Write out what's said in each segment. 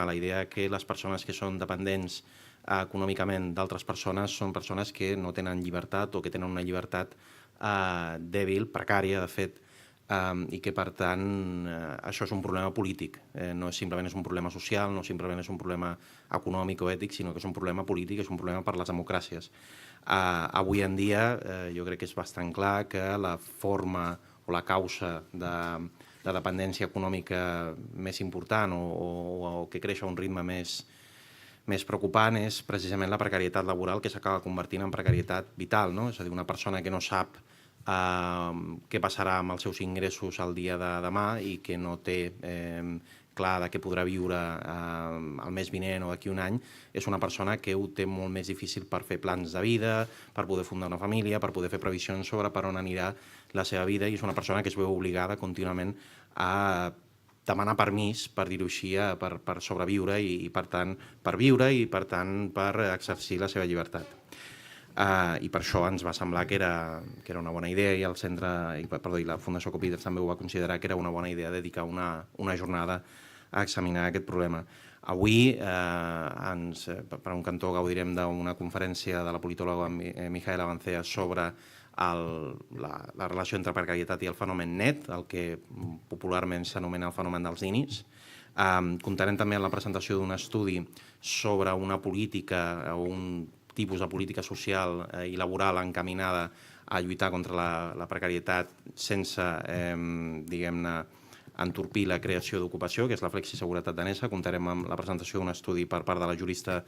La idea que les persones que són dependents econòmicament d'altres persones són persones que no tenen llibertat o que tenen una llibertat dèbil, precària, de fet, i que, per tant, això és un problema polític. No simplement és un problema social, no simplement és un problema econòmic o ètic, sinó que és un problema polític, és un problema per les democràcies. Avui en dia, jo crec que és bastant clar que la forma o la causa de dependència econòmica més important o que creix a un ritme més preocupant és precisament la precarietat laboral, que s'acaba convertint en precarietat vital, no? És a dir, una persona que no sap què passarà amb els seus ingressos el dia de demà i que no té clar de què podrà viure el mes vinent o d'aquí un any, és una persona que ho té molt més difícil per fer plans de vida, per poder fundar una família, per poder fer previsions sobre per on anirà la seva vida, i és una persona que es veu obligada contínuament a demanar permís, per dir-ho així, per sobreviure i, per tant, per viure i, per tant, per exercir la seva llibertat. I per això ens va semblar que era una bona idea i la Fundació Copíters també ho va considerar que era una bona idea dedicar una jornada a examinar aquest problema. Avui, per un cantó, gaudirem d'una conferència de la politòloga Mijaela Bancea sobre la relació entre precarietat i el fenomen net, el que popularment s'anomena el fenomen dels ninis. Comptarem també amb la presentació d'un estudi sobre una política o un tipus de política social i laboral encaminada a lluitar contra la precarietat sense, diguem-ne, entorpir la creació d'ocupació, que és la flexiseguretat danesa. Comptarem amb la presentació d'un estudi per part de la jurista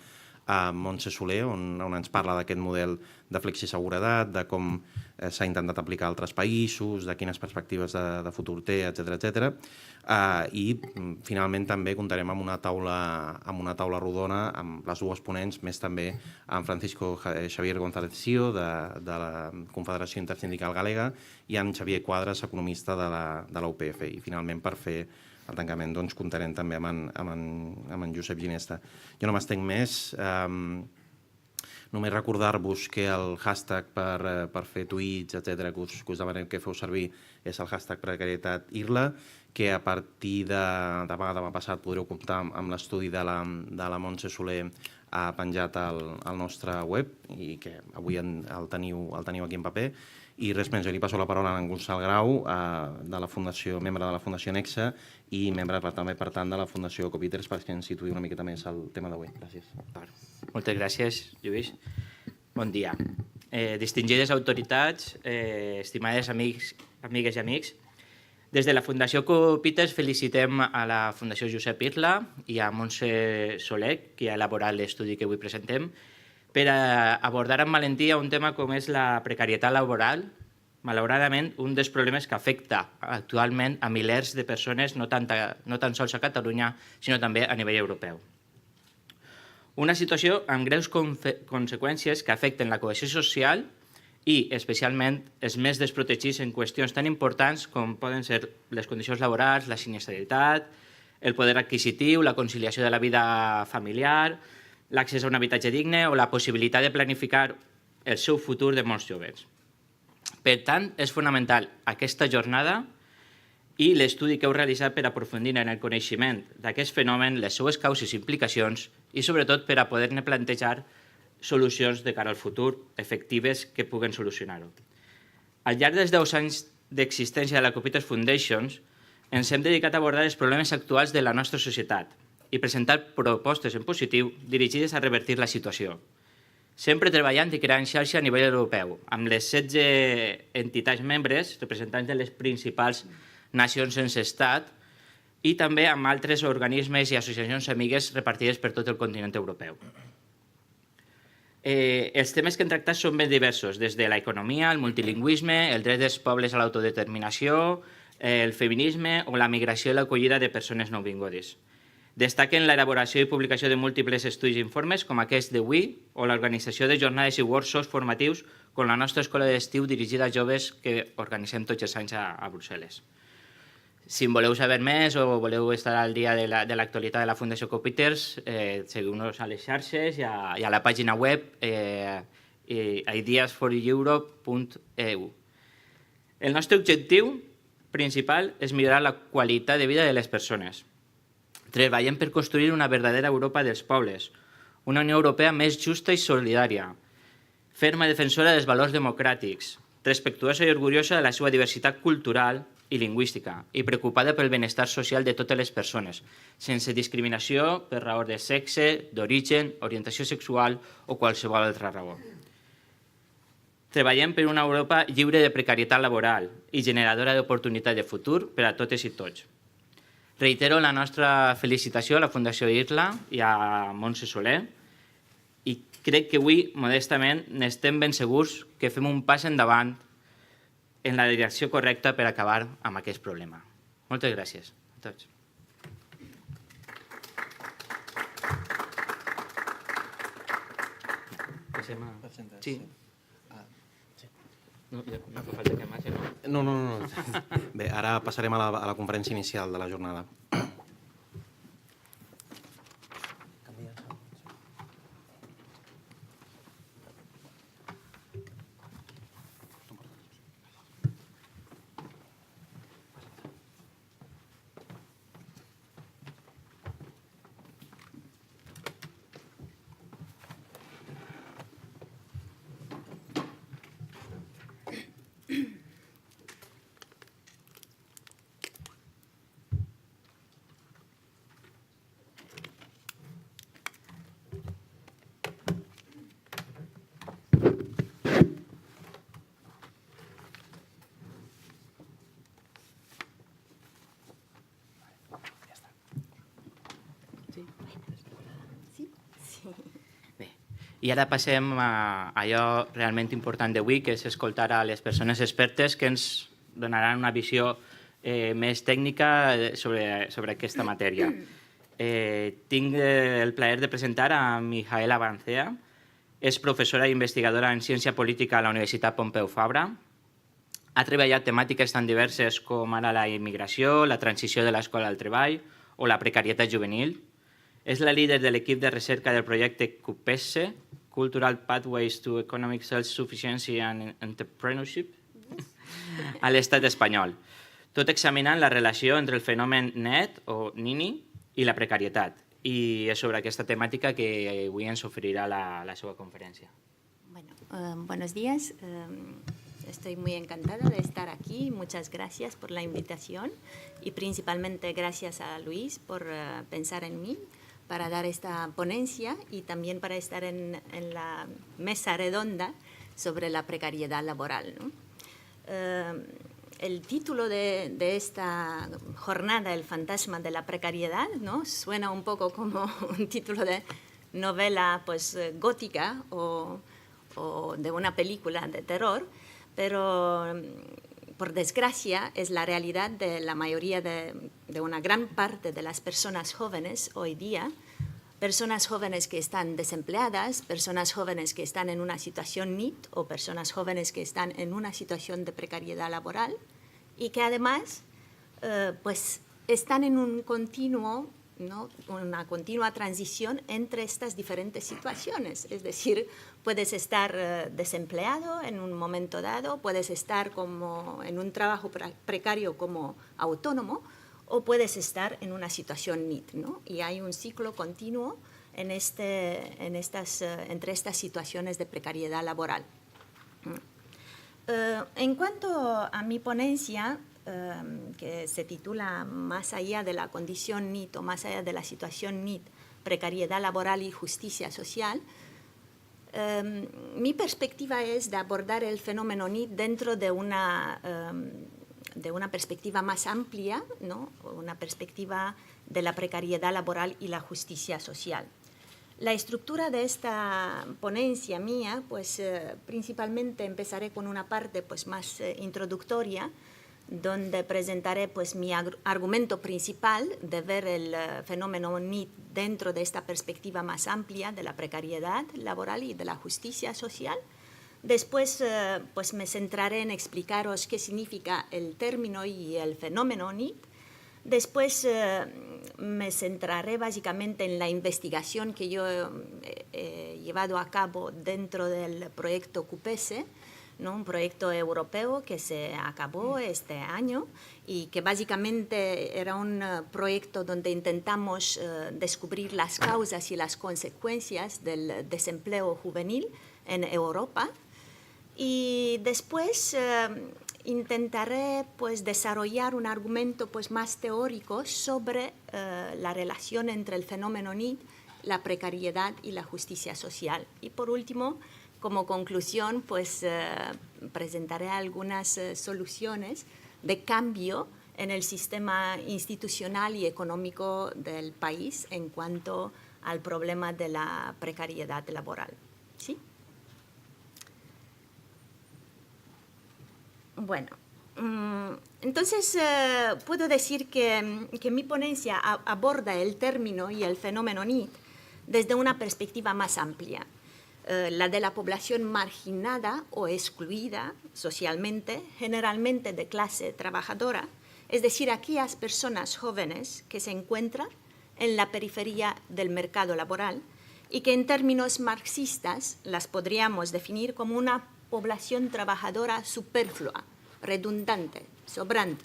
Montse Soler, on ens parla d'aquest model de flexiseguretat, de com s'ha intentat aplicar a altres països, de quines perspectives de futur té, etc. I, finalment, també comptarem amb una taula rodona amb les dues ponents, més també amb Francisco Xavier González Cio, de la Confederació Intersindical Galega, i amb Xavier Quadras, economista de la UPF. I, finalment, per fer el tancament, doncs, comptarem també amb en Josep Ginesta. Jo no m'estenc més. Només recordar-vos que el hashtag per fer tuits, etc., que us demanem que feu servir, és el hashtag precarietat-IRLA, que a partir de demà passat podreu comptar amb l'estudi de la Montse Soler penjat al nostre web i que avui el teniu aquí en paper. I res més, jo li passo la paraula a en Gonçal Grau, membre de la Fundació Nexe i membre també, per tant, de la Fundació Copíters, perquè ens situï una miqueta més el tema d'avui. Gràcies. Moltes gràcies, Lluís. Bon dia. Distingides autoritats, estimades amigues i amics, des de la Fundació Copíters felicitem a la Fundació Josep Irla i a Montse Soler, que ha elaborat l'estudi que avui presentem, per abordar amb valentia un tema com és la precarietat laboral, malauradament un dels problemes que afecta actualment a milers de persones, no tan sols a Catalunya, sinó també a nivell europeu. Una situació amb greus conseqüències que afecten la cohesió social i, especialment, els més desprotegits en qüestions tan importants com poden ser les condicions laborals, la sinistralitat, el poder adquisitiu, la conciliació de la vida familiar, l'accés a un habitatge digne o la possibilitat de planificar el seu futur de molts joves. Per tant, és fonamental aquesta jornada i l'estudi que heu realitzat per aprofundir en el coneixement d'aquest fenomen, les seues causes i implicacions i, sobretot, per a poder-ne plantejar solucions de cara al futur efectives que puguen solucionar-ho. Al llarg dels 10 anys d'existència de la Copíters Foundation, ens hem dedicat a abordar els problemes actuals de la nostra societat i presentar propostes en positiu dirigides a revertir la situació. Sempre treballant i creant xarxa a nivell europeu, amb les 16 entitats membres, representants de les principals nacions sense estat, i també amb altres organismes i associacions amigues repartides per tot el continent europeu. Els temes que hem tractat són ben diversos, des de l'economia, el multilingüisme, el dret dels pobles a l'autodeterminació, el feminisme o la migració i l'acollida de persones nouvingudes. Destaquen l'elaboració i publicació de múltiples estudis i informes, com aquest d'avui, o l'organització de jornades i workshops formatius com la nostra escola d'estiu dirigida a joves que organitzem tots els anys a Brussel·les. Si en voleu saber més o voleu estar al dia de l'actualitat de la Fundació Copíters, seguiu-nos a les xarxes i a la pàgina web ideasforeurope.eu. El nostre objectiu principal és millorar la qualitat de vida de les persones. Treballem per construir una verdadera Europa dels pobles, una Unió Europea més justa i solidària, ferma defensora dels valors democràtics, respectuosa i orgullosa de la seva diversitat cultural i lingüística i preocupada pel benestar social de totes les persones, sense discriminació per raó de sexe, d'origen, orientació sexual o qualsevol altra raó. Treballem per una Europa lliure de precarietat laboral i generadora d'oportunitat de futur per a totes i tots. Reitero la nostra felicitació a la Fundació IRLA i a Montse Soler i crec que avui, modestament, n'estem ben segurs que fem un pas endavant en la direcció correcta per acabar amb aquest problema. Moltes gràcies a tots. Passem a... Sí. No fa falta que marxi, no? No. Bé, ara passarem a la conferència inicial de la jornada. I ara passem a allò realment important d'avui, que és escoltar a les persones expertes que ens donaran una visió més tècnica sobre aquesta matèria. Tinc el plaer de presentar a Mijaela Bancea. És professora i investigadora en ciència política a la Universitat Pompeu Fabra. Ha treballat temàtiques tan diverses com ara la immigració, la transició de l'escola al treball o la precarietat juvenil. És la líder de l'equip de recerca del projecte CUPESSE, Cultural Pathways to Economic Self-Sufficiency and Entrepreneurship, a l'estat espanyol, tot examinant la relació entre el fenomen NEET o NINI i la precarietat. I és sobre aquesta temàtica que avui ens oferirà la seva conferència. Bueno, buenos días. Estoy muy encantada de estar aquí. Muchas gracias por la invitación y principalmente gracias a Luis por pensar en mí para dar esta ponencia y también para estar en la mesa redonda sobre la precariedad laboral, ¿no? El título de esta jornada, El fantasma de la precariedad, ¿no? Suena un poco como un título de novela pues, gótica o de una película de terror, pero por desgracia es la realidad de la mayoría de una gran parte de las personas jóvenes hoy día, personas jóvenes que están desempleadas, personas jóvenes que están en una situación NEET o personas jóvenes que están en una situación de precariedad laboral y que además pues están en un continuo, ¿no? Una continua transición entre estas diferentes situaciones. Es decir, puedes estar desempleado en un momento dado, puedes estar como en un trabajo precario como autónomo o puedes estar en una situación NEET, ¿no? Y hay un ciclo continuo entre estas situaciones de precariedad laboral. En cuanto a mi ponencia, que se titula Más allá de la condición NEET o más allá de la situación NEET, precariedad laboral y justicia social, mi perspectiva es de abordar el fenómeno NEET dentro de una perspectiva más amplia, ¿no? Una perspectiva de la precariedad laboral y la justicia social. La estructura de esta ponencia mía, pues principalmente empezaré con una parte pues, más introductoria, donde presentaré pues, mi argumento principal de ver el fenómeno NEET dentro de esta perspectiva más amplia de la precariedad laboral y de la justicia social. Después pues me centraré en explicaros qué significa el término y el fenómeno NEET. Después me centraré básicamente en la investigación que yo he llevado a cabo dentro del proyecto CUPESSE, ¿no? Un proyecto europeo que se acabó este año y que básicamente era un proyecto donde intentamos descubrir las causas y las consecuencias del desempleo juvenil en Europa. Y después intentaré pues, desarrollar un argumento pues, más teórico sobre la relación entre el fenómeno NEET, la precariedad y la justicia social. Y por último, como conclusión, pues presentaré algunas soluciones de cambio en el sistema institucional y económico del país en cuanto al problema de la precariedad laboral. ¿Sí? Bueno, entonces puedo decir que mi ponencia aborda el término y el fenómeno NEET desde una perspectiva más amplia, la de la población marginada o excluida socialmente, generalmente de clase trabajadora, es decir, aquellas personas jóvenes que se encuentran en la periferia del mercado laboral y que en términos marxistas las podríamos definir como una población trabajadora superflua, redundante, sobrante.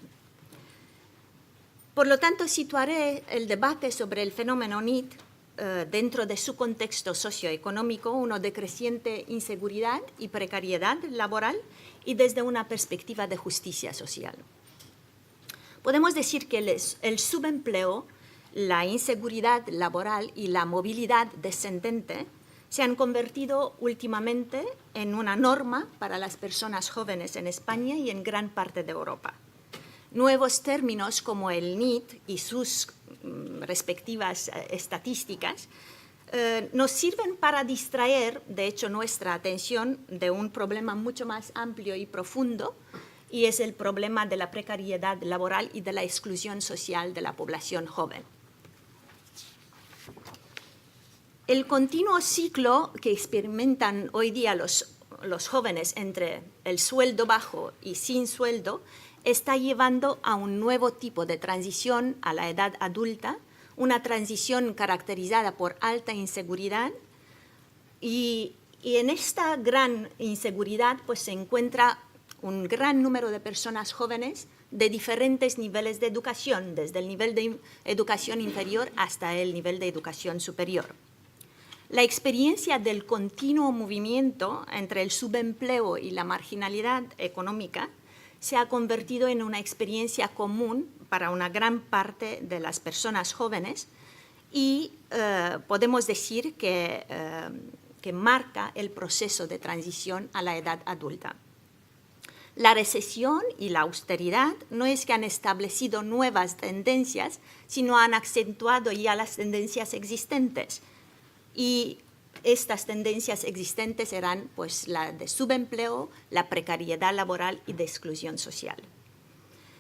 Por lo tanto, situaré el debate sobre el fenómeno NEET dentro de su contexto socioeconómico, uno de creciente inseguridad y precariedad laboral y desde una perspectiva de justicia social. Podemos decir que el subempleo, la inseguridad laboral y la movilidad descendente se han convertido últimamente en una norma para las personas jóvenes en España y en gran parte de Europa. Nuevos términos como el NEET y sus respectivas estadísticas nos sirven para distraer, de hecho, nuestra atención de un problema mucho más amplio y profundo, y es el problema de la precariedad laboral y de la exclusión social de la población joven. El continuo ciclo que experimentan hoy día los jóvenes entre el sueldo bajo y sin sueldo está llevando a un nuevo tipo de transición a la edad adulta, una transición caracterizada por alta inseguridad y en esta gran inseguridad pues, se encuentra un gran número de personas jóvenes de diferentes niveles de educación, desde el nivel de educación inferior hasta el nivel de educación superior. La experiencia del continuo movimiento entre el subempleo y la marginalidad económica se ha convertido en una experiencia común para una gran parte de las personas jóvenes y podemos decir que marca el proceso de transición a la edad adulta. La recesión y la austeridad no es que han establecido nuevas tendencias, sino han acentuado ya las tendencias existentes. Y estas tendencias existentes eran pues, la de subempleo, la precariedad laboral y de exclusión social.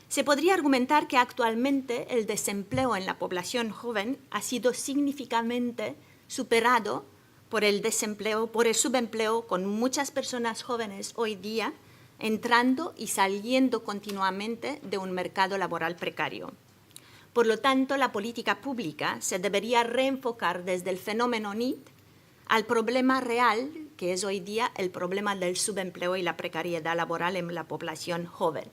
Se podría argumentar que actualmente el desempleo en la población joven ha sido significativamente superado por el subempleo, con muchas personas jóvenes hoy día entrando y saliendo continuamente de un mercado laboral precario. Por lo tanto, la política pública se debería reenfocar desde el fenómeno NEET al problema real, que es hoy día el problema del subempleo y la precariedad laboral en la población joven.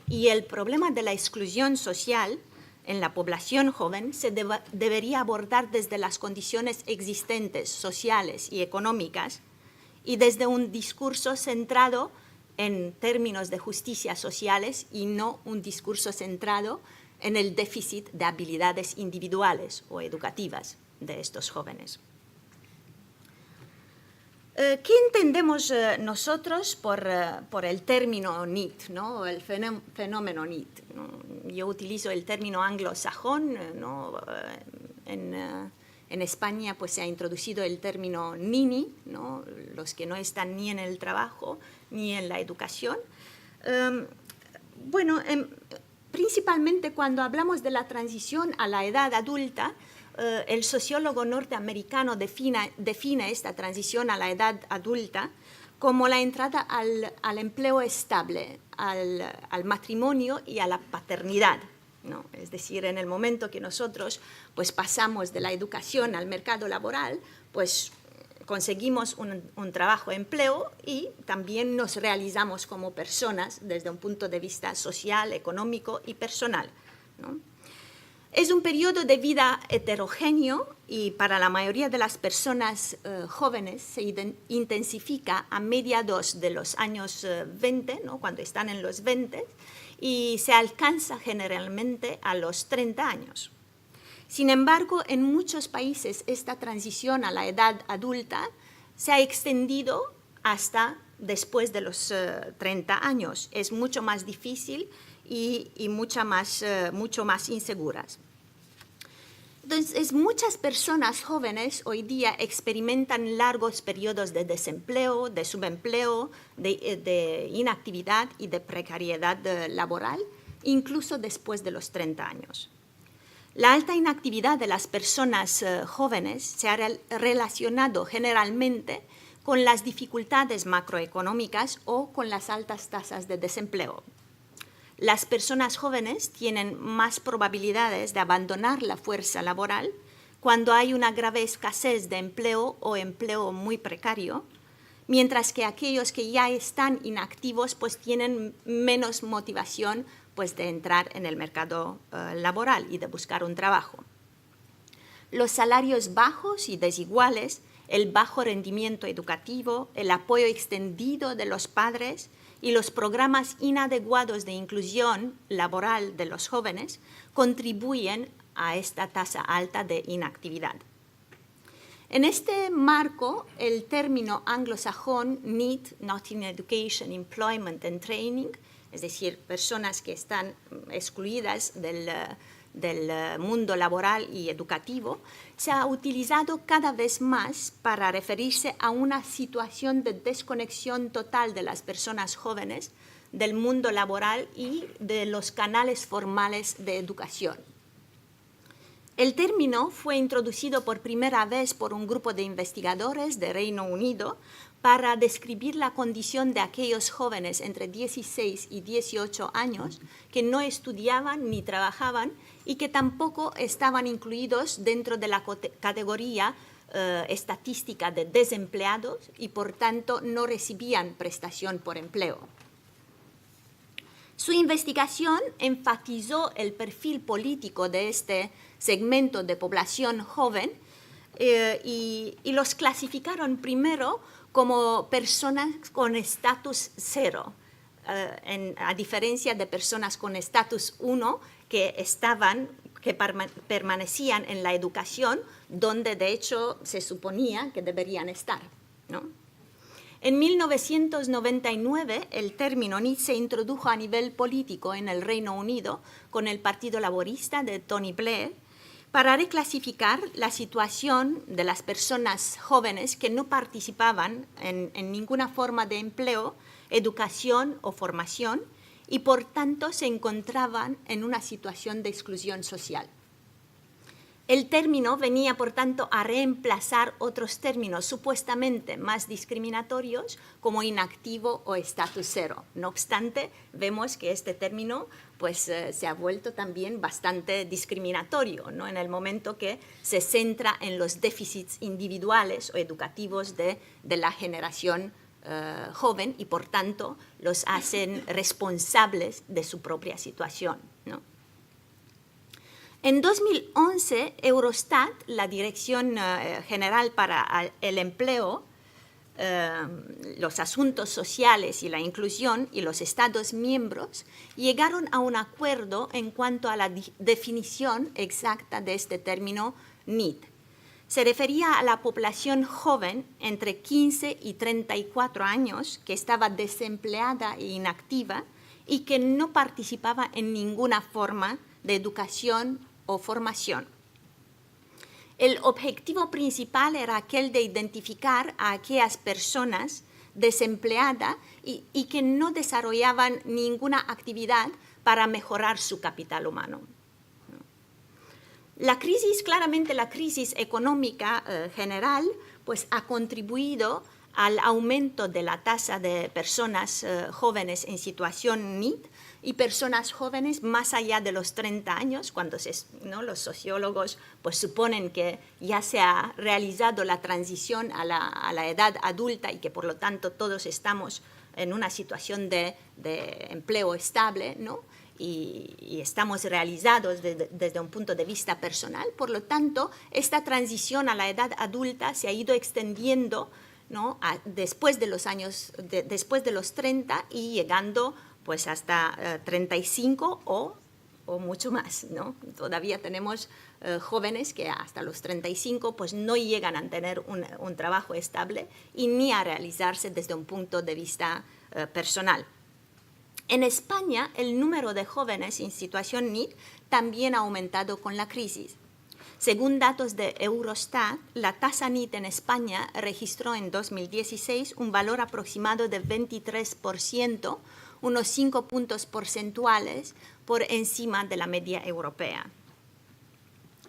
Y el problema de la exclusión social en la población joven se debería abordar desde las condiciones existentes, sociales y económicas, y desde un discurso centrado en términos de justicia sociales y no un discurso centrado en el déficit de habilidades individuales o educativas de estos jóvenes. ¿Qué entendemos nosotros por el término NEET, ¿no? El fenómeno NEET? ¿No? Yo utilizo el término anglosajón, ¿no? En España pues, se ha introducido el término NINI, ¿no? Los que no están ni en el trabajo ni en la educación. Principalmente cuando hablamos de la transición a la edad adulta, el sociólogo norteamericano define esta transición a la edad adulta como la entrada al empleo estable, al matrimonio y a la paternidad, ¿no? Es decir, en el momento que nosotros pues, pasamos de la educación al mercado laboral, pues conseguimos un trabajo, empleo, y también nos realizamos como personas desde un punto de vista social, económico y personal, ¿no? Es un periodo de vida heterogéneo y para la mayoría de las personas jóvenes se intensifica a mediados de los años 20, ¿no? Cuando están en los 20, y se alcanza generalmente a los 30 años. Sin embargo, en muchos países esta transición a la edad adulta se ha extendido hasta después de los 30 años. Es mucho más difícil y mucho más inseguras. Entonces, muchas personas jóvenes hoy día experimentan largos periodos de desempleo, de subempleo, de inactividad y de precariedad laboral, incluso después de los 30 años. La alta inactividad de las personas jóvenes se ha relacionado generalmente con las dificultades macroeconómicas o con las altas tasas de desempleo. Las personas jóvenes tienen más probabilidades de abandonar la fuerza laboral cuando hay una grave escasez de empleo o empleo muy precario, mientras que aquellos que ya están inactivos pues tienen menos motivación pues, de entrar en el mercado laboral y de buscar un trabajo. Los salarios bajos y desiguales, el bajo rendimiento educativo, el apoyo extendido de los padres y los programas inadecuados de inclusión laboral de los jóvenes contribuyen a esta tasa alta de inactividad. En este marco, el término anglosajón NEET, Not in Education, Employment and Training, es decir, personas que están excluidas del mundo laboral y educativo, se ha utilizado cada vez más para referirse a una situación de desconexión total de las personas jóvenes del mundo laboral y de los canales formales de educación. El término fue introducido por primera vez por un grupo de investigadores de Reino Unido para describir la condición de aquellos jóvenes entre 16 y 18 años que no estudiaban ni trabajaban y que tampoco estaban incluidos dentro de la categoría estadística de desempleados y por tanto no recibían prestación por empleo. Su investigación enfatizó el perfil político de este segmento de población joven y los clasificaron primero como personas con estatus 0, a diferencia de personas con estatus 1 que permanecían en la educación donde de hecho se suponía que deberían estar, ¿no? En 1999, el término NEET se introdujo a nivel político en el Reino Unido con el Partido Laborista de Tony Blair para reclasificar la situación de las personas jóvenes que no participaban en ninguna forma de empleo, educación o formación y por tanto se encontraban en una situación de exclusión social. El término venía, por tanto, a reemplazar otros términos supuestamente más discriminatorios como inactivo o estatus 0. No obstante, vemos que este término pues, se ha vuelto también bastante discriminatorio, ¿no? En el momento que se centra en los déficits individuales o educativos de la generación joven y, por tanto, los hacen responsables de su propia situación, ¿no? En 2011, Eurostat, la Dirección General para el Empleo, los Asuntos Sociales y la Inclusión y los Estados miembros llegaron a un acuerdo en cuanto a la definición exacta de este término NEET. Se refería a la población joven entre 15 y 34 años que estaba desempleada e inactiva y que no participaba en ninguna forma de educación o formación. El objetivo principal era aquel de identificar a aquellas personas desempleadas y que no desarrollaban ninguna actividad para mejorar su capital humano. Claramente la crisis económica general pues, ha contribuido al aumento de la tasa de personas jóvenes en situación NEET y personas jóvenes más allá de los 30 años, cuando los sociólogos pues, suponen que ya se ha realizado la transición a la edad adulta y que por lo tanto todos estamos en una situación de empleo estable, ¿no? y estamos realizados desde un punto de vista personal. Por lo tanto, esta transición a la edad adulta se ha ido extendiendo, ¿no? después de los 30 y llegando pues, hasta 35 o mucho más, ¿no? Todavía tenemos jóvenes que hasta los 35 pues, no llegan a tener un trabajo estable y ni a realizarse desde un punto de vista personal. En España, el número de jóvenes en situación NEET también ha aumentado con la crisis. Según datos de Eurostat, la tasa NEET en España registró en 2016 un valor aproximado de 23%, unos 5 puntos porcentuales por encima de la media europea.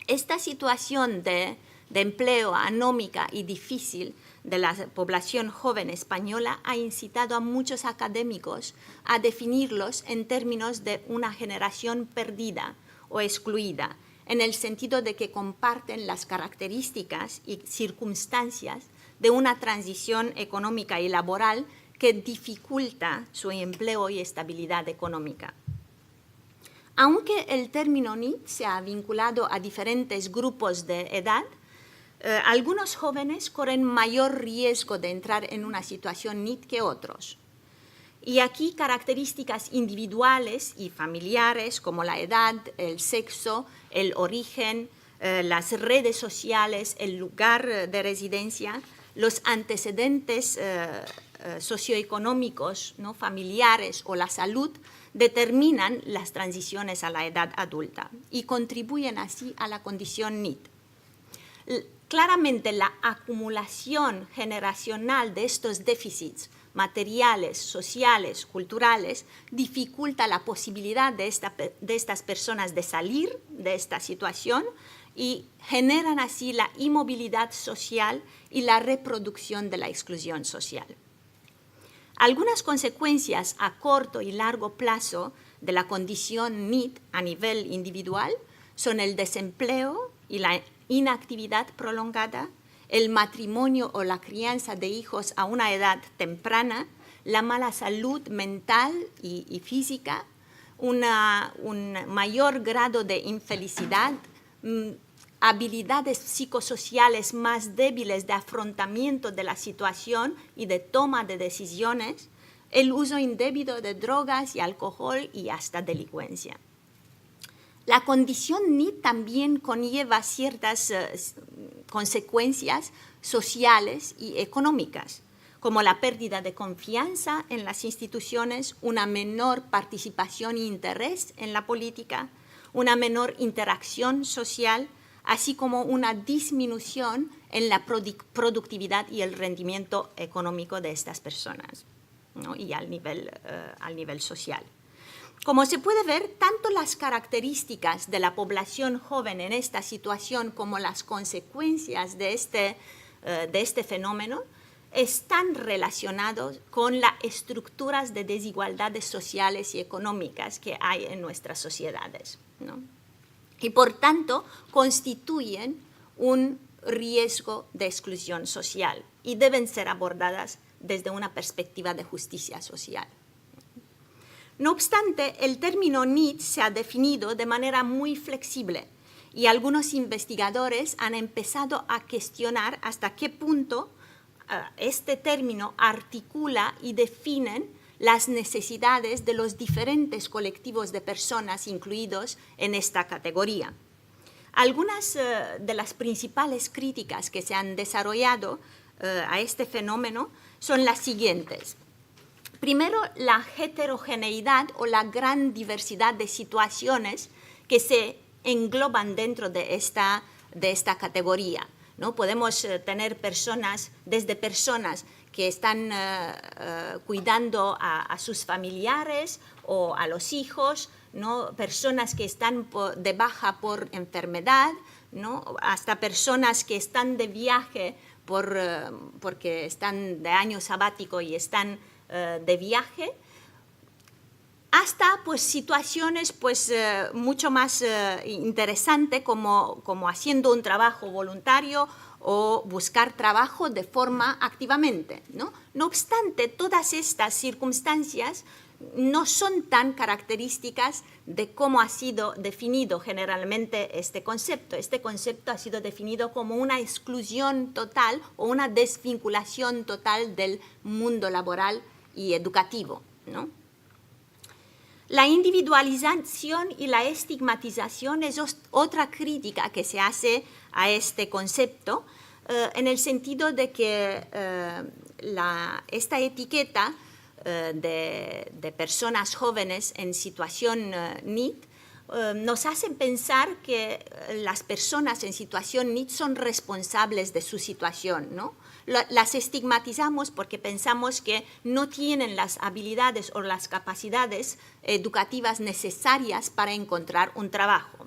Esta situación de empleo anómica y difícil de la población joven española ha incitado a muchos académicos a definirlos en términos de una generación perdida o excluida, en el sentido de que comparten las características y circunstancias de una transición económica y laboral que dificulta su empleo y estabilidad económica. Aunque el término NEET se ha vinculado a diferentes grupos de edad, algunos jóvenes corren mayor riesgo de entrar en una situación NEET que otros. Y aquí características individuales y familiares como la edad, el sexo, el origen, las redes sociales, el lugar de residencia, los antecedentes socioeconómicos, ¿no? familiares o la salud determinan las transiciones a la edad adulta y contribuyen así a la condición NEET. Claramente la acumulación generacional de estos déficits materiales, sociales, culturales, dificulta la posibilidad de estas personas de salir de esta situación y generan así la inmovilidad social y la reproducción de la exclusión social. Algunas consecuencias a corto y largo plazo de la condición NEET a nivel individual son el desempleo y la inactividad prolongada, el matrimonio o la crianza de hijos a una edad temprana, la mala salud mental y física, un mayor grado de infelicidad, habilidades psicosociales más débiles de afrontamiento de la situación y de toma de decisiones, el uso indebido de drogas y alcohol y hasta delincuencia. La condición NEET también conlleva ciertas consecuencias sociales y económicas, como la pérdida de confianza en las instituciones, una menor participación e interés en la política, una menor interacción social, así como una disminución en la productividad y el rendimiento económico de estas personas, ¿no? Y al nivel social. Como se puede ver, tanto las características de la población joven en esta situación como las consecuencias de este fenómeno están relacionados con las estructuras de desigualdades sociales y económicas que hay en nuestras sociedades, ¿no? Y por tanto constituyen un riesgo de exclusión social y deben ser abordadas desde una perspectiva de justicia social. No obstante, el término NEET se ha definido de manera muy flexible y algunos investigadores han empezado a cuestionar hasta qué punto este término articula y define las necesidades de los diferentes colectivos de personas incluidos en esta categoría. Algunas de las principales críticas que se han desarrollado a este fenómeno son las siguientes. Primero, la heterogeneidad o la gran diversidad de situaciones que se engloban dentro de esta categoría, ¿no? Podemos tener desde personas que están cuidando a sus familiares o a los hijos, ¿no? Personas que están de baja por enfermedad, ¿no? Hasta personas que están de viaje porque están de año sabático y están de viaje, hasta pues, situaciones pues, mucho más interesantes como haciendo un trabajo voluntario o buscar trabajo de forma activamente, ¿no? No obstante, todas estas circunstancias no son tan características de cómo ha sido definido generalmente este concepto. Este concepto ha sido definido como una exclusión total o una desvinculación total del mundo laboral y educativo, ¿no? La individualización y la estigmatización es otra crítica que se hace a este concepto, en el sentido de que esta etiqueta de personas jóvenes en situación NEET nos hace pensar que las personas en situación NEET son responsables de su situación, ¿no? Las estigmatizamos porque pensamos que no tienen las habilidades o las capacidades educativas necesarias para encontrar un trabajo.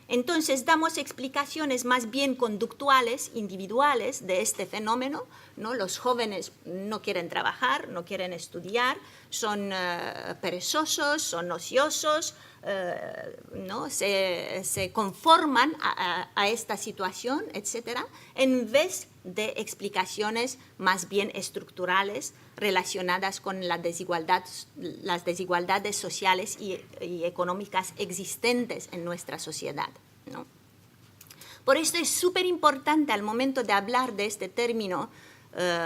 Entonces, damos explicaciones más bien conductuales, individuales de este fenómeno, ¿no? Los jóvenes no quieren trabajar, no quieren estudiar, son perezosos, son ociosos, ¿no? se conforman a esta situación, etc., en vez de explicaciones más bien estructurales relacionadas con las desigualdades sociales y económicas existentes en nuestra sociedad, ¿no? Por eso es súper importante al momento de hablar de este término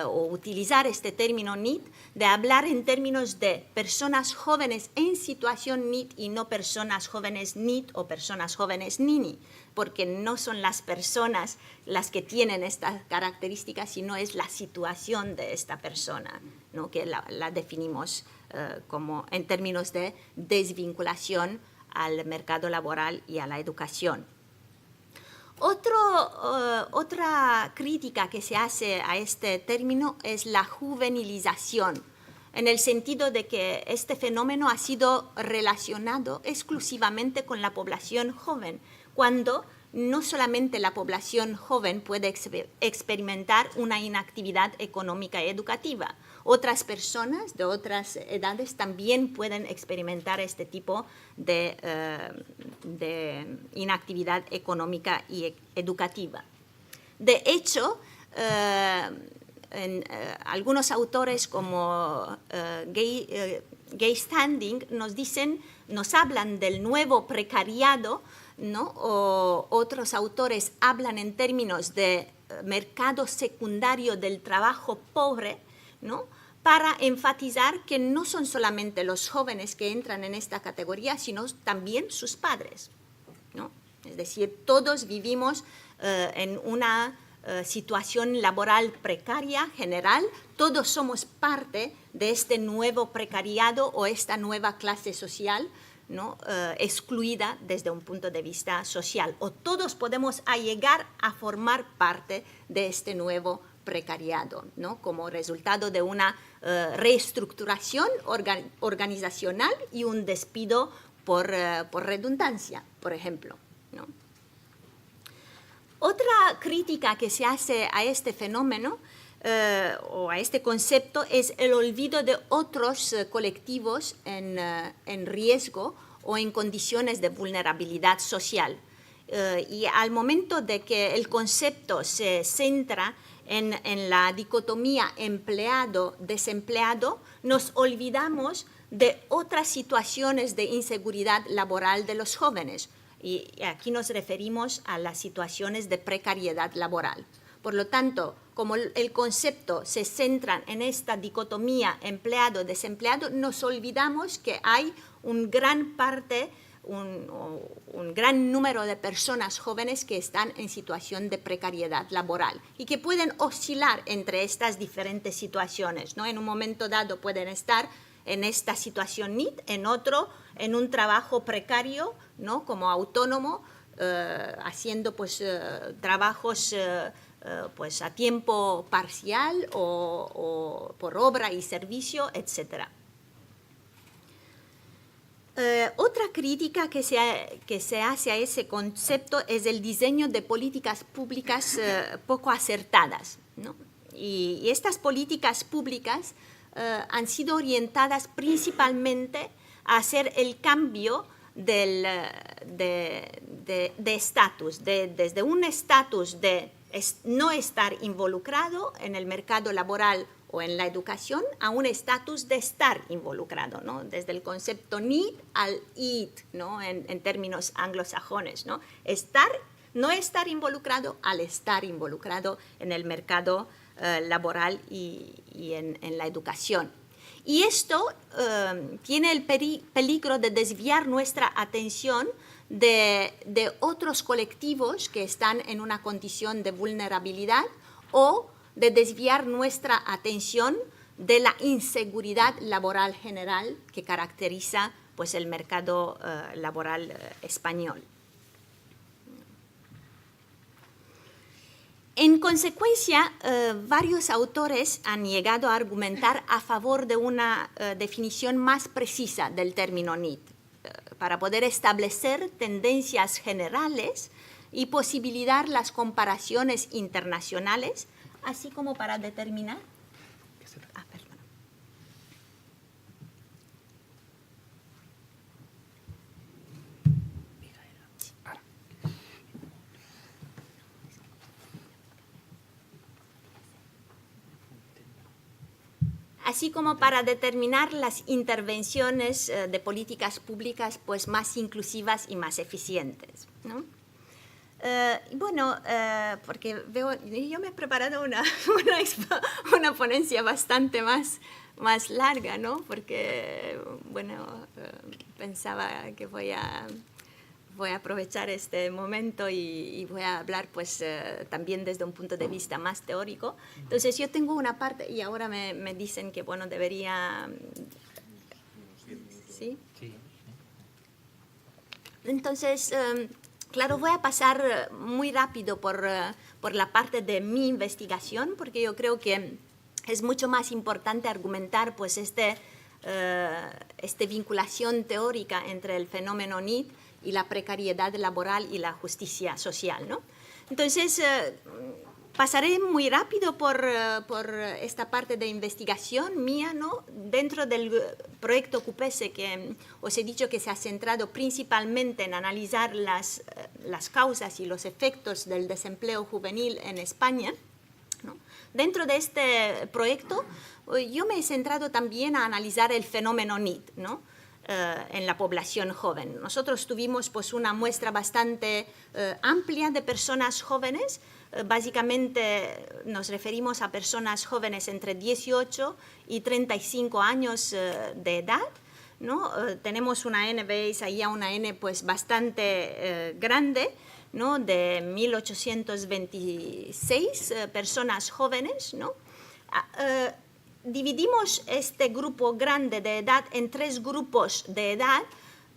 o utilizar este término NEET, de hablar en términos de personas jóvenes en situación NEET y no personas jóvenes NEET o personas jóvenes NINI, porque no son las personas las que tienen estas características, sino es la situación de esta persona, ¿no? Que la definimos como en términos de desvinculación al mercado laboral y a la educación. Otra crítica que se hace a este término es la juvenilización, en el sentido de que este fenómeno ha sido relacionado exclusivamente con la población joven, cuando no solamente la población joven puede experimentar una inactividad económica y educativa. Otras personas de otras edades también pueden experimentar este tipo de inactividad económica y educativa. De hecho, algunos autores como Gay Standing nos hablan del nuevo precariado, ¿no? O otros autores hablan en términos de mercado secundario del trabajo pobre, ¿no? Para enfatizar que no son solamente los jóvenes que entran en esta categoría, sino también sus padres, ¿no? Es decir, todos vivimos en una situación laboral precaria general, todos somos parte de este nuevo precariado o esta nueva clase social, ¿no? Excluida desde un punto de vista social, o todos podemos llegar a formar parte de este nuevo precariado, ¿no? Como resultado de una reestructuración organizacional y un despido por redundancia, por ejemplo, ¿no? Otra crítica que se hace a este fenómeno o a este concepto es el olvido de otros colectivos en riesgo o en condiciones de vulnerabilidad social. Y al momento de que el concepto se centra en la dicotomía empleado-desempleado, nos olvidamos de otras situaciones de inseguridad laboral de los jóvenes. Y aquí nos referimos a las situaciones de precariedad laboral. Por lo tanto, como el concepto se centra en esta dicotomía empleado-desempleado, nos olvidamos que hay un gran número de personas jóvenes que están en situación de precariedad laboral y que pueden oscilar entre estas diferentes situaciones, ¿no? En un momento dado pueden estar en esta situación NEET, en otro, en un trabajo precario, ¿no? Como autónomo, haciendo pues, trabajos pues, a tiempo parcial o por obra y servicio, etc. Otra crítica que se hace a ese concepto es el diseño de políticas públicas poco acertadas, ¿no? Y estas políticas públicas han sido orientadas principalmente a hacer el cambio de estatus, desde un estatus de no estar involucrado en el mercado laboral o en la educación a un estatus de estar involucrado, ¿no? Desde el concepto need al eat, ¿no? En términos anglosajones, ¿no? No estar involucrado al estar involucrado en el mercado laboral y en la educación. Y esto tiene el peligro de desviar nuestra atención de otros colectivos que están en una condición de vulnerabilidad o de desviar nuestra atención de la inseguridad laboral general que caracteriza pues, el mercado laboral español. En consecuencia, varios autores han llegado a argumentar a favor de una definición más precisa del término need, para poder establecer tendencias generales y posibilitar las comparaciones internacionales, así como para determinar. Así como para determinar las intervenciones de políticas públicas pues, más inclusivas y más eficientes, ¿no? Porque veo, yo me he preparado una ponencia bastante más larga, ¿no? Porque, bueno, pensaba que voy a aprovechar este momento y voy a hablar pues también desde un punto de vista más teórico. Entonces yo tengo una parte y ahora me dicen que bueno, debería... ¿Sí? Sí. Entonces, claro, voy a pasar muy rápido por la parte de mi investigación porque yo creo que es mucho más importante argumentar pues esta vinculación teórica entre el fenómeno need y la precariedad laboral y la justicia social, ¿no? Entonces, pasaré muy rápido por esta parte de investigación mía, ¿no? Dentro del proyecto QPESE, que os he dicho que se ha centrado principalmente en analizar las causas y los efectos del desempleo juvenil en España, ¿no? Dentro de este proyecto, yo me he centrado también a analizar el fenómeno need, ¿no? En la población joven. Nosotros tuvimos pues, una muestra bastante amplia de personas jóvenes. Básicamente nos referimos a personas jóvenes entre 18 y 35 años de edad, ¿no? Tenemos una N, veis ahí una N pues, bastante grande, ¿no? De 1826 personas jóvenes, ¿no? Dividimos este grupo grande de edad en 3 grupos de edad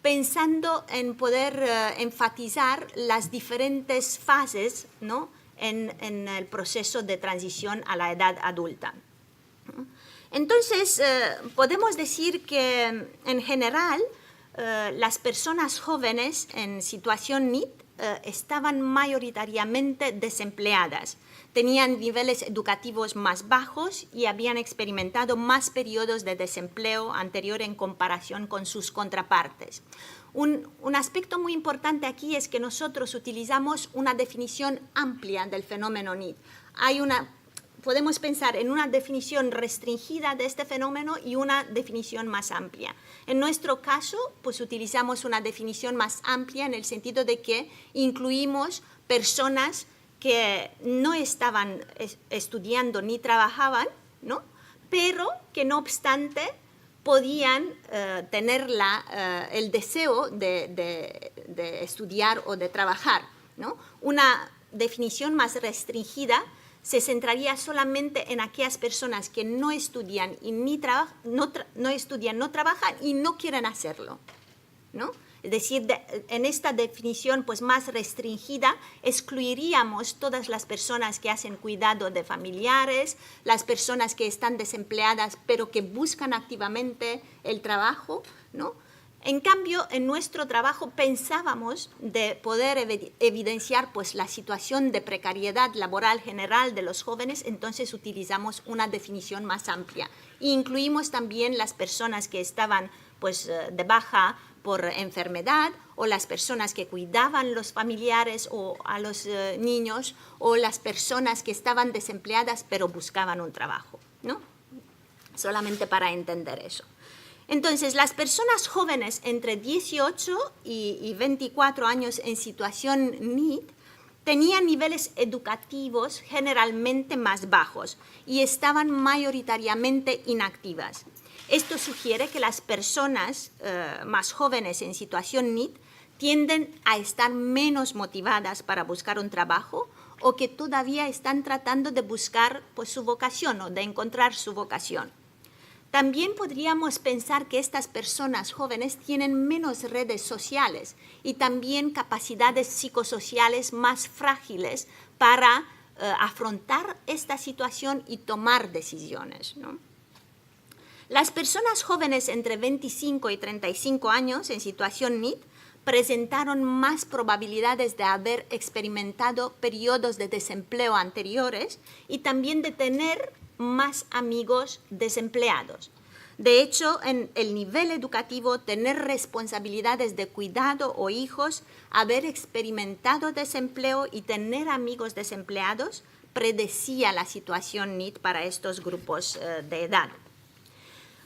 pensando en poder enfatizar las diferentes fases, ¿no? en el proceso de transición a la edad adulta. Entonces, podemos decir que en general las personas jóvenes en situación need estaban mayoritariamente desempleadas. Tenían niveles educativos más bajos y habían experimentado más periodos de desempleo anterior en comparación con sus contrapartes. Un aspecto muy importante aquí es que nosotros utilizamos una definición amplia del fenómeno need. Podemos pensar en una definición restringida de este fenómeno y una definición más amplia. En nuestro caso, pues utilizamos una definición más amplia en el sentido de que incluimos personas que no estaban estudiando ni trabajaban, ¿no? Pero que no obstante podían tener el deseo de estudiar o de trabajar, ¿no? Una definición más restringida se centraría solamente en aquellas personas que no estudian y no trabajan y no quieren hacerlo, ¿no? Es decir, en esta definición pues, más restringida excluiríamos todas las personas que hacen cuidado de familiares, las personas que están desempleadas pero que buscan activamente el trabajo, ¿no? En cambio, en nuestro trabajo pensábamos de poder evidenciar pues, la situación de precariedad laboral general de los jóvenes, entonces utilizamos una definición más amplia. E incluimos también las personas que estaban pues, de baja por enfermedad, o las personas que cuidaban los familiares o a los niños, o las personas que estaban desempleadas pero buscaban un trabajo, ¿no? Solamente para entender eso. Entonces, las personas jóvenes entre 18 y 24 años en situación NEET tenían niveles educativos generalmente más bajos y estaban mayoritariamente inactivas. Esto sugiere que las personas más jóvenes en situación NEET tienden a estar menos motivadas para buscar un trabajo o que todavía están tratando de buscar pues, su vocación o de encontrar su vocación. También podríamos pensar que estas personas jóvenes tienen menos redes sociales y también capacidades psicosociales más frágiles para afrontar esta situación y tomar decisiones, ¿no? Las personas jóvenes entre 25 y 35 años en situación NEET presentaron más probabilidades de haber experimentado periodos de desempleo anteriores y también de tener más amigos desempleados. De hecho, en el nivel educativo, tener responsabilidades de cuidado o hijos, haber experimentado desempleo y tener amigos desempleados predecía la situación NEET para estos grupos de edad.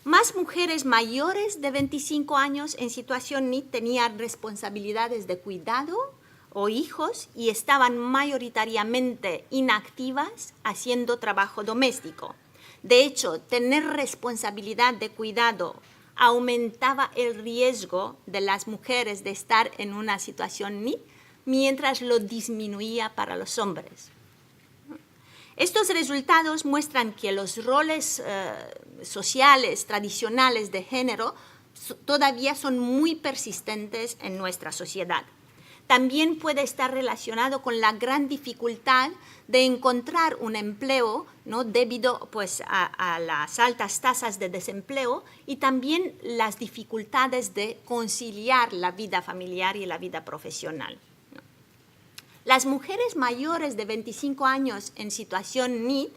Más mujeres mayores de 25 años en situación NEET tenían responsabilidades de cuidado o hijos y estaban mayoritariamente inactivas haciendo trabajo doméstico. De hecho, tener responsabilidad de cuidado aumentaba el riesgo de las mujeres de estar en una situación NEET, mientras lo disminuía para los hombres. Estos resultados muestran que los roles sociales tradicionales de género todavía son muy persistentes en nuestra sociedad. También puede estar relacionado con la gran dificultad de encontrar un empleo, ¿no? Debido pues, a las altas tasas de desempleo y también las dificultades de conciliar la vida familiar y la vida profesional. Las mujeres mayores de 25 años en situación NEET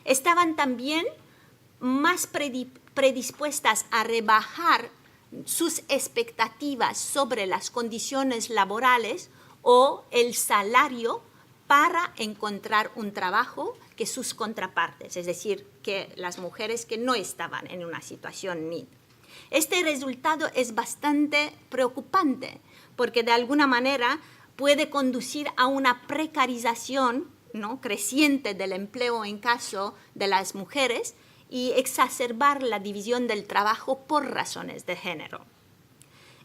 estaban también más predispuestas a rebajar sus expectativas sobre las condiciones laborales o el salario para encontrar un trabajo que sus contrapartes, es decir, que las mujeres que no estaban en una situación NEET. Este resultado es bastante preocupante porque de alguna manera puede conducir a una precarización, ¿no? creciente del empleo en caso de las mujeres y exacerbar la división del trabajo por razones de género.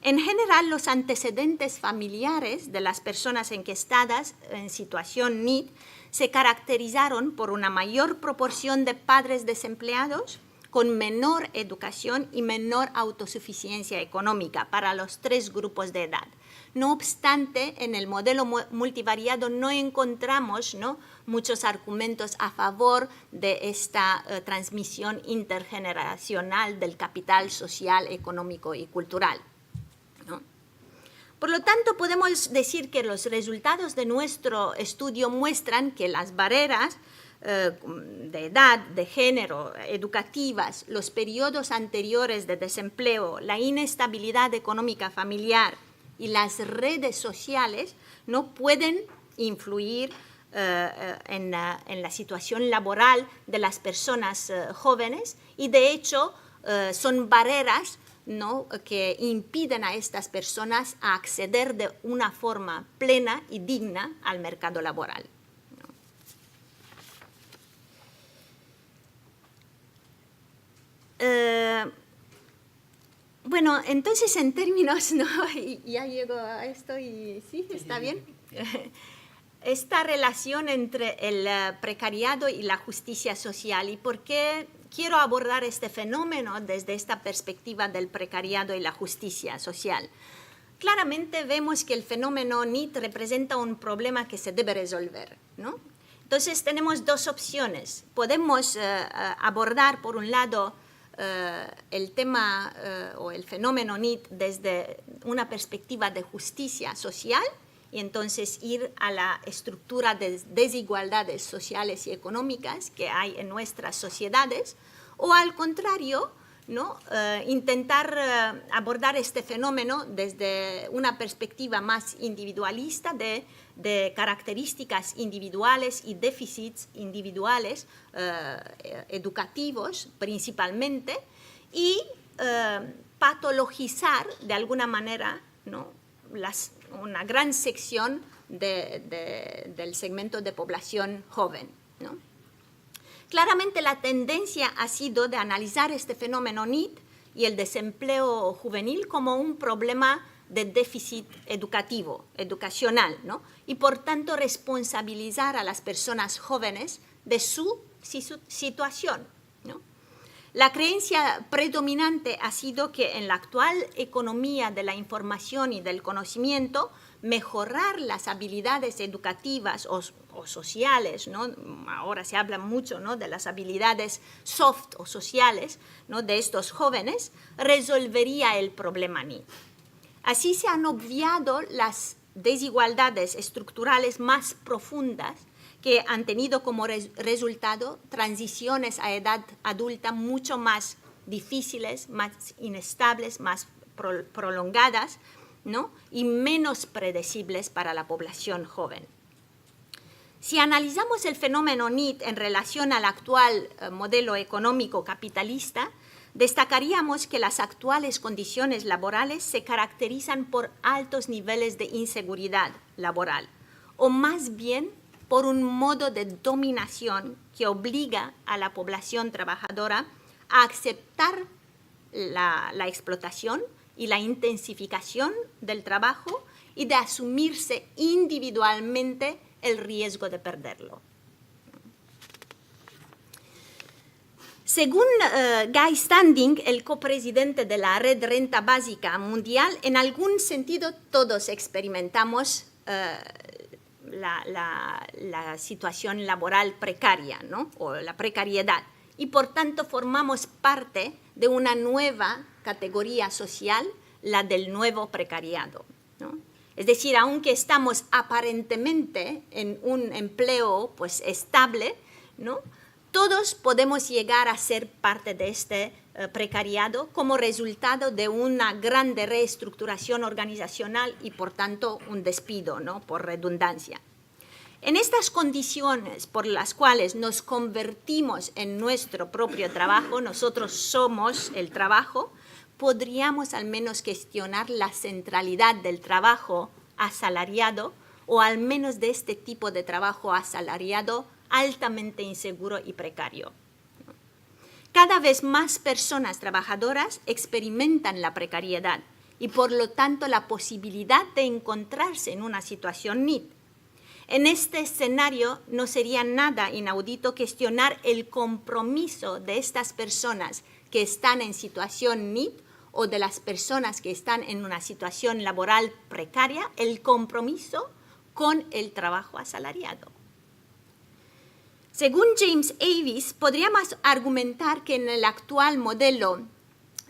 En general, los antecedentes familiares de las personas encuestadas en situación NEET se caracterizaron por una mayor proporción de padres desempleados con menor educación y menor autosuficiencia económica para los tres grupos de edad. No obstante, en el modelo multivariado no encontramos, ¿no? muchos argumentos a favor de esta transmisión intergeneracional del capital social, económico y cultural, ¿no? Por lo tanto, podemos decir que los resultados de nuestro estudio muestran que las barreras de edad, de género, educativas, los periodos anteriores de desempleo, la inestabilidad económica familiar y las redes sociales no pueden influir en la situación laboral de las personas jóvenes y de hecho son barreras, ¿no? que impiden a estas personas a acceder de una forma plena y digna al mercado laboral. Bueno, entonces en términos, ¿no? ya llego a esto y sí, está bien. Esta relación entre el precariado y la justicia social y por qué quiero abordar este fenómeno desde esta perspectiva del precariado y la justicia social. Claramente vemos que el fenómeno NEET representa un problema que se debe resolver, ¿no? Entonces tenemos dos opciones. Podemos abordar, por un lado, el tema o el fenómeno NEET desde una perspectiva de justicia social y entonces ir a la estructura de desigualdades sociales y económicas que hay en nuestras sociedades, o al contrario, ¿no? Intentar abordar este fenómeno desde una perspectiva más individualista de características individuales y déficits individuales educativos principalmente, y patologizar de alguna manera, ¿no? Una gran sección del segmento de población joven, ¿no? Claramente la tendencia ha sido de analizar este fenómeno NEET y el desempleo juvenil como un problema de déficit educativo, educacional, ¿no? Y por tanto responsabilizar a las personas jóvenes de su situación, ¿no? La creencia predominante ha sido que en la actual economía de la información y del conocimiento, mejorar las habilidades educativas o sociales, ¿no? Ahora se habla mucho, ¿no? De las habilidades soft o sociales, ¿no? De estos jóvenes, resolvería el problema NEET. Así se han obviado las desigualdades estructurales más profundas que han tenido como resultado transiciones a edad adulta mucho más difíciles, más inestables, más prolongadas, ¿no? Y menos predecibles para la población joven. Si analizamos el fenómeno NEET en relación al actual modelo económico capitalista, destacaríamos que las actuales condiciones laborales se caracterizan por altos niveles de inseguridad laboral, o más bien por un modo de dominación que obliga a la población trabajadora a aceptar la explotación y la intensificación del trabajo y de asumirse individualmente el riesgo de perderlo. Según Guy Standing, el copresidente de la Red Renta Básica Mundial, en algún sentido todos experimentamos la situación laboral precaria, ¿no? O la precariedad, y por tanto formamos parte de una nueva categoría social, la del nuevo precariado, ¿no? Es decir, aunque estamos aparentemente en un empleo pues, estable, ¿no? Todos podemos llegar a ser parte de este precariado como resultado de una grande reestructuración organizacional y, por tanto, un despido, ¿no? Por redundancia. En estas condiciones por las cuales nos convertimos en nuestro propio trabajo, nosotros somos el trabajo, podríamos al menos cuestionar la centralidad del trabajo asalariado, o al menos de este tipo de trabajo asalariado altamente inseguro y precario. Cada vez más personas trabajadoras experimentan la precariedad y por lo tanto la posibilidad de encontrarse en una situación NEET. En este escenario no sería nada inaudito cuestionar el compromiso de estas personas que están en situación NEET o de las personas que están en una situación laboral precaria, el compromiso con el trabajo asalariado. Según James Avis, podríamos argumentar que en el actual modelo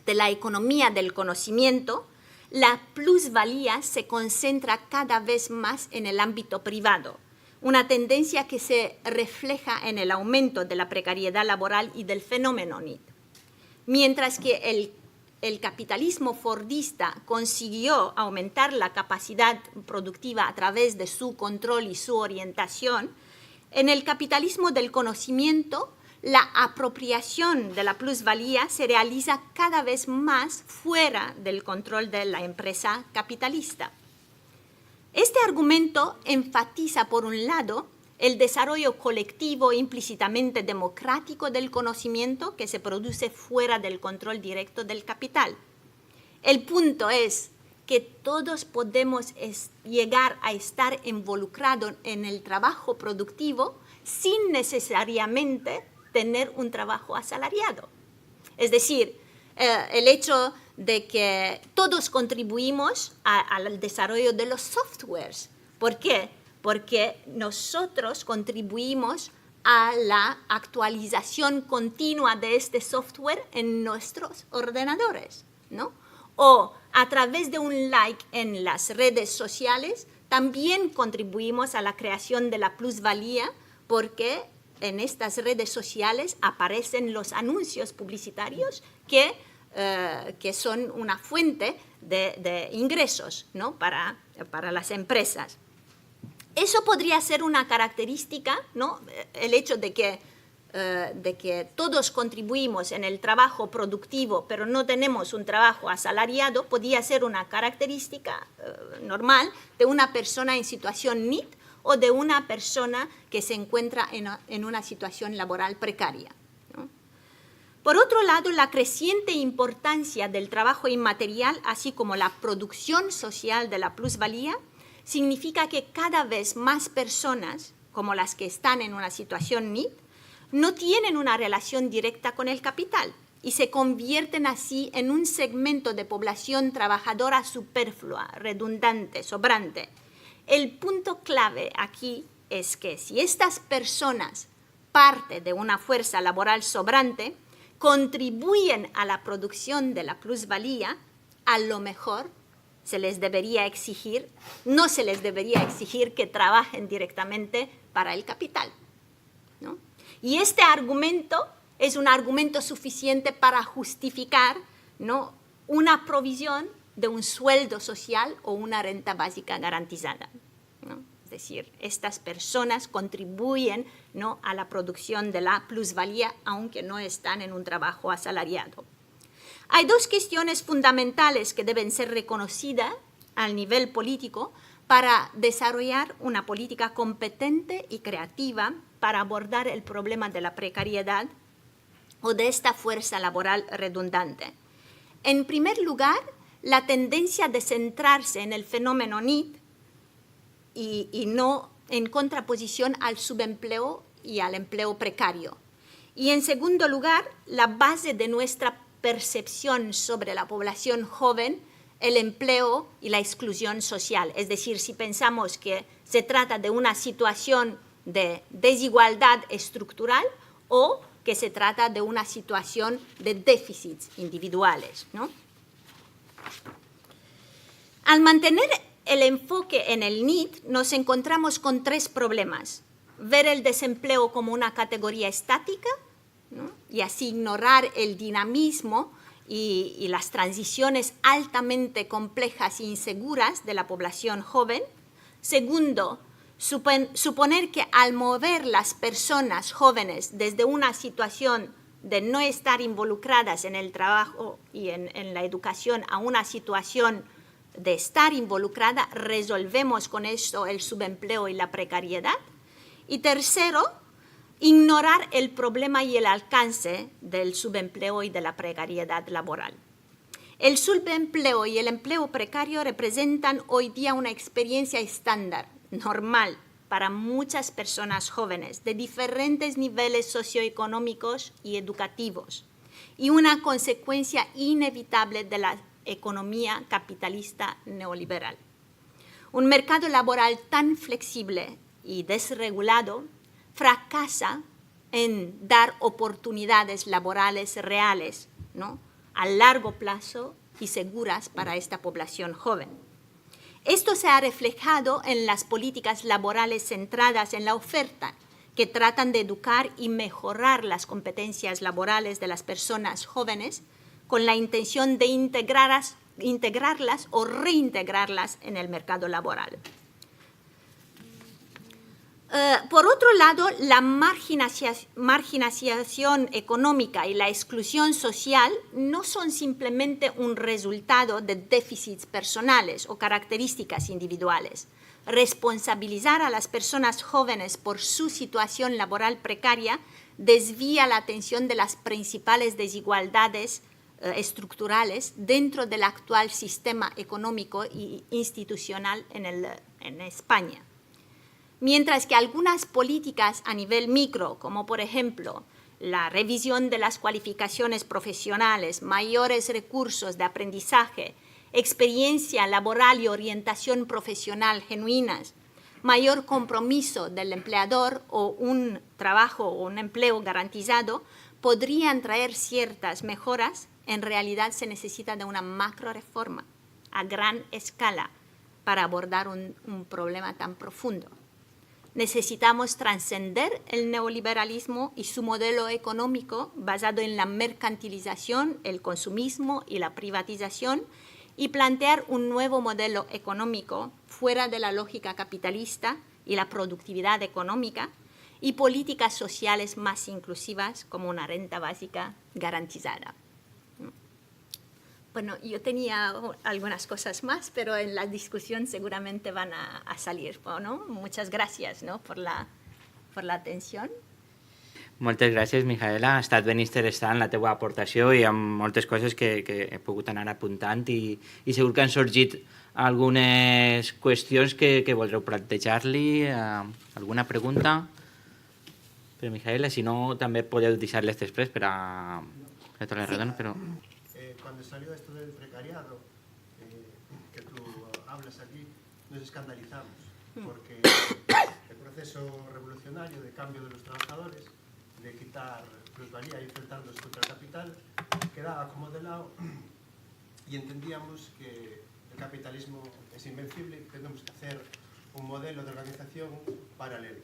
de la economía del conocimiento, la plusvalía se concentra cada vez más en el ámbito privado, una tendencia que se refleja en el aumento de la precariedad laboral y del fenómeno NEET. Mientras que el capitalismo fordista consiguió aumentar la capacidad productiva a través de su control y su orientación, en el capitalismo del conocimiento, la apropiación de la plusvalía se realiza cada vez más fuera del control de la empresa capitalista. Este argumento enfatiza, por un lado, el desarrollo colectivo implícitamente democrático del conocimiento que se produce fuera del control directo del capital. El punto es que todos podemos llegar a estar involucrados en el trabajo productivo sin necesariamente tener un trabajo asalariado. Es decir, el hecho de que todos contribuimos al desarrollo de los softwares. ¿Por qué? Porque nosotros contribuimos a la actualización continua de este software en nuestros ordenadores, ¿no? O a través de un like en las redes sociales, también contribuimos a la creación de la plusvalía porque en estas redes sociales aparecen los anuncios publicitarios que son una fuente de ingresos, ¿no? para las empresas. Eso podría ser una característica, ¿no? El hecho de que todos contribuimos en el trabajo productivo, pero no tenemos un trabajo asalariado, podría ser una característica normal de una persona en situación NEET o de una persona que se encuentra en una situación laboral precaria, ¿no? Por otro lado, la creciente importancia del trabajo inmaterial, así como la producción social de la plusvalía, significa que cada vez más personas, como las que están en una situación NEET, no tienen una relación directa con el capital y se convierten así en un segmento de población trabajadora superflua, redundante, sobrante. El punto clave aquí es que si estas personas, parte de una fuerza laboral sobrante, contribuyen a la producción de la plusvalía, a lo mejor no se les debería exigir que trabajen directamente para el capital, ¿no? Y este argumento es un argumento suficiente para justificar, ¿no?, una provisión de un sueldo social o una renta básica garantizada, ¿no? Es decir, estas personas contribuyen, ¿no?, a la producción de la plusvalía aunque no están en un trabajo asalariado. Hay dos cuestiones fundamentales que deben ser reconocidas al nivel político para desarrollar una política competente y creativa para abordar el problema de la precariedad o de esta fuerza laboral redundante. En primer lugar, la tendencia de centrarse en el fenómeno NEET y no en contraposición al subempleo y al empleo precario. Y en segundo lugar, la base de nuestra percepción sobre la población joven, el empleo y la exclusión social. Es decir, si pensamos que se trata de una situación de desigualdad estructural o que se trata de una situación de déficits individuales, ¿no? Al mantener el enfoque en el NEET, nos encontramos con tres problemas. Ver el desempleo como una categoría estática, ¿no?, y así ignorar el dinamismo y las transiciones altamente complejas e inseguras de la población joven. Segundo, suponer que al mover las personas jóvenes desde una situación de no estar involucradas en el trabajo y en la educación a una situación de estar involucrada, resolvemos con esto el subempleo y la precariedad. Y tercero, ignorar el problema y el alcance del subempleo y de la precariedad laboral. El subempleo y el empleo precario representan hoy día una experiencia estándar, normal, para muchas personas jóvenes de diferentes niveles socioeconómicos y educativos y una consecuencia inevitable de la economía capitalista neoliberal. Un mercado laboral tan flexible y desregulado fracasa en dar oportunidades laborales reales, ¿no?, a largo plazo y seguras para esta población joven. Esto se ha reflejado en las políticas laborales centradas en la oferta, que tratan de educar y mejorar las competencias laborales de las personas jóvenes con la intención de integrarlas o reintegrarlas en el mercado laboral. Por otro lado, la marginación económica y la exclusión social no son simplemente un resultado de déficits personales o características individuales. Responsabilizar a las personas jóvenes por su situación laboral precaria desvía la atención de las principales desigualdades estructurales dentro del actual sistema económico e institucional en España. Mientras que algunas políticas a nivel micro, como por ejemplo la revisión de las cualificaciones profesionales, mayores recursos de aprendizaje, experiencia laboral y orientación profesional genuinas, mayor compromiso del empleador o un trabajo o un empleo garantizado podrían traer ciertas mejoras, en realidad se necesita de una macro reforma a gran escala para abordar un problema tan profundo. Necesitamos trascender el neoliberalismo y su modelo económico basado en la mercantilización, el consumismo y la privatización y plantear un nuevo modelo económico fuera de la lógica capitalista y la productividad económica y políticas sociales más inclusivas como una renta básica garantizada. Bueno, yo tenía algunas cosas más, pero en la discusión seguramente van a salir, ¿no? Muchas gracias, ¿no? por la atención. Moltes gràcies, Mijaela. Ha estat ben interessant la teva aportació i amb moltes coses que he pogut anar apuntant i segur que han sorgit algunes qüestions que voldreu plantejar-li. Alguna pregunta per Mijaela? Si no, també podeu deixar-les després per a tornar a redona, però... Cuando salió esto del precariado, que tú hablas aquí, nos escandalizamos, porque el proceso revolucionario de cambio de los trabajadores, de quitar plusvalía y enfrentarlos contra el capital, quedaba como de lado y entendíamos que el capitalismo es invencible y tenemos que hacer un modelo de organización paralelo,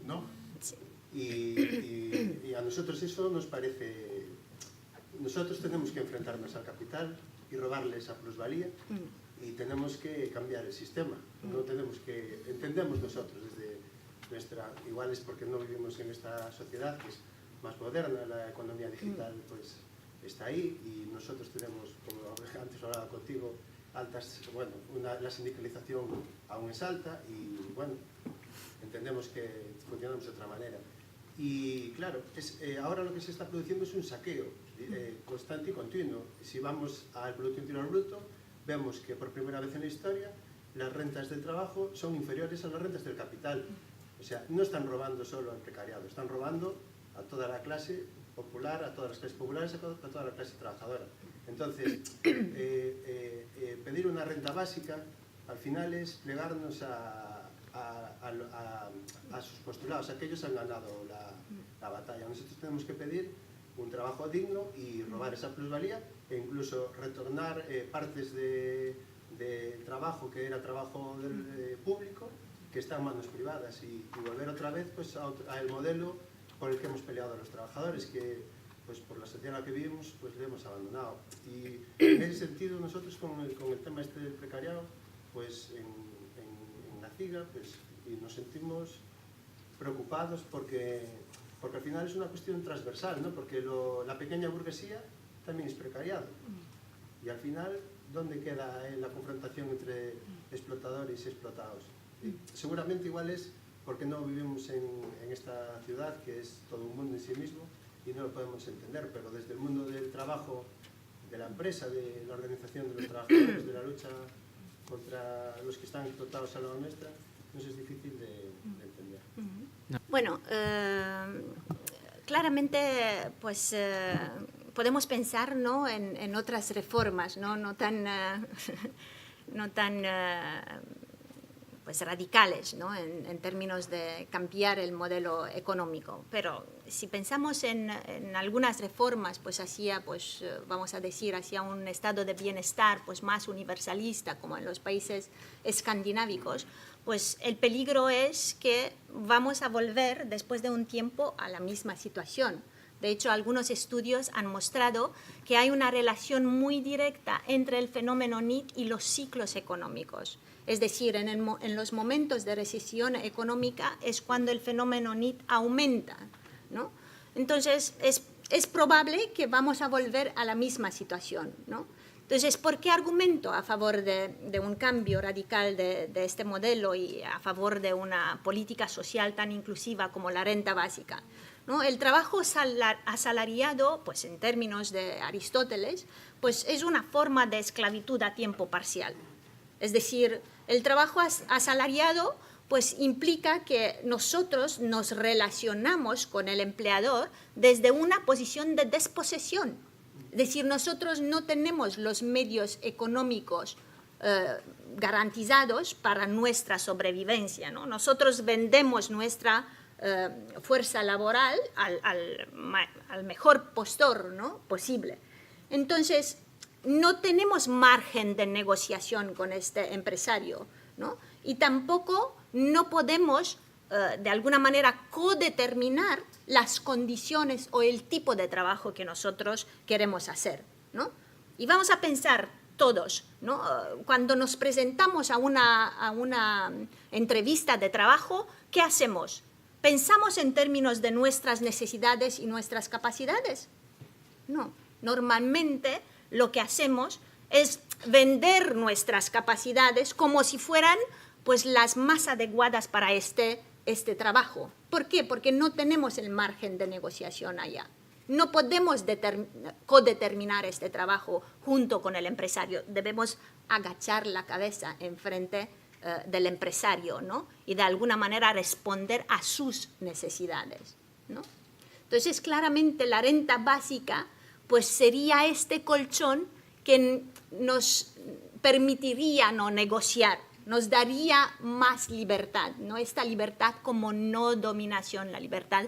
¿no? Sí. Y a nosotros eso nos parece... Nosotros tenemos que enfrentarnos al capital y robarle esa plusvalía y tenemos que cambiar el sistema. No tenemos que... Entendemos nosotros desde nuestra... Igual es porque no vivimos en esta sociedad que es más moderna, la economía digital pues está ahí y nosotros tenemos, como antes hablaba contigo, altas... Bueno, la sindicalización aún es alta y bueno, entendemos que funcionamos de otra manera. Y claro, ahora lo que se está produciendo es un saqueo constante y continuo. Si vamos al Producto Interior Bruto, vemos que por primera vez en la historia las rentas del trabajo son inferiores a las rentas del capital. O sea, no están robando solo al precariado, están robando a toda la clase popular, a todas las clases populares, a toda la clase trabajadora. Entonces, pedir una renta básica al final es plegarnos a sus postulados, a que ellos han ganado la batalla. Nosotros tenemos que pedir un trabajo digno y robar esa plusvalía e incluso retornar partes del trabajo que era trabajo público que está en manos privadas y volver otra vez pues, al modelo por el que hemos peleado a los trabajadores, que pues, por la sociedad en la que vivimos pues, le hemos abandonado. Y en ese sentido nosotros con el tema este del precariado, pues en la CIGA pues, y nos sentimos preocupados porque al final es una cuestión transversal, ¿no? Porque la pequeña burguesía también es precariado. Y al final, ¿dónde queda la confrontación entre explotadores y explotados? Y seguramente igual es porque no vivimos en esta ciudad que es todo un mundo en sí mismo y no lo podemos entender, pero desde el mundo del trabajo, de la empresa, de la organización de los trabajadores, de la lucha contra los que están explotados a la nuestra, nos es difícil de entender. Bueno, claramente pues, podemos pensar, ¿no? en otras reformas, no tan pues, radicales, ¿no? en términos de cambiar el modelo económico. Pero si pensamos en algunas reformas, pues vamos a decir, hacia un estado de bienestar pues, más universalista, como en los países escandinávicos, pues el peligro es que vamos a volver después de un tiempo a la misma situación. De hecho, algunos estudios han mostrado que hay una relación muy directa entre el fenómeno NEET y los ciclos económicos. Es decir, en los momentos de recesión económica es cuando el fenómeno NEET aumenta, ¿no? Entonces, es probable que vamos a volver a la misma situación, ¿no? Entonces, ¿por qué argumento a favor de un cambio radical de este modelo y a favor de una política social tan inclusiva como la renta básica? ¿No? El trabajo asalariado, pues en términos de Aristóteles, pues es una forma de esclavitud a tiempo parcial. Es decir, el trabajo asalariado pues implica que nosotros nos relacionamos con el empleador desde una posición de desposesión. Es decir, nosotros no tenemos los medios económicos garantizados para nuestra sobrevivencia, ¿no? Nosotros vendemos nuestra fuerza laboral al mejor postor, ¿no?, posible. Entonces, no tenemos margen de negociación con este empresario, ¿no? Y tampoco no podemos, de alguna manera, codeterminar las condiciones o el tipo de trabajo que nosotros queremos hacer, ¿no? Y vamos a pensar todos, ¿no? Cuando nos presentamos a una entrevista de trabajo, ¿qué hacemos? ¿Pensamos en términos de nuestras necesidades y nuestras capacidades? No. Normalmente lo que hacemos es vender nuestras capacidades como si fueran, pues, las más adecuadas para este trabajo. ¿Por qué? Porque no tenemos el margen de negociación allá. No podemos codeterminar este trabajo junto con el empresario. Debemos agachar la cabeza en frente del empresario, ¿no? Y de alguna manera responder a sus necesidades, ¿no? Entonces, claramente la renta básica, pues, sería este colchón que nos permitiría no negociar, nos daría más libertad, ¿no? Esta libertad como no dominación, la libertad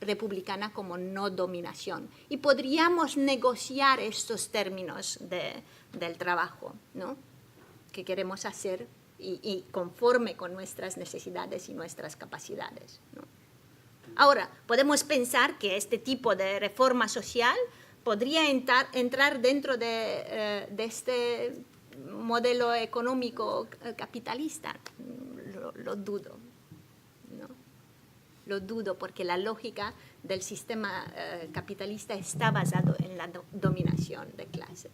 republicana como no dominación. Y podríamos negociar estos términos del trabajo, ¿no?, que queremos hacer y conforme con nuestras necesidades y nuestras capacidades, ¿no? Ahora, podemos pensar que este tipo de reforma social podría entrar dentro de este modelo económico capitalista. Lo dudo, ¿no? Lo dudo, porque la lógica del sistema capitalista está basado en la dominación de clase.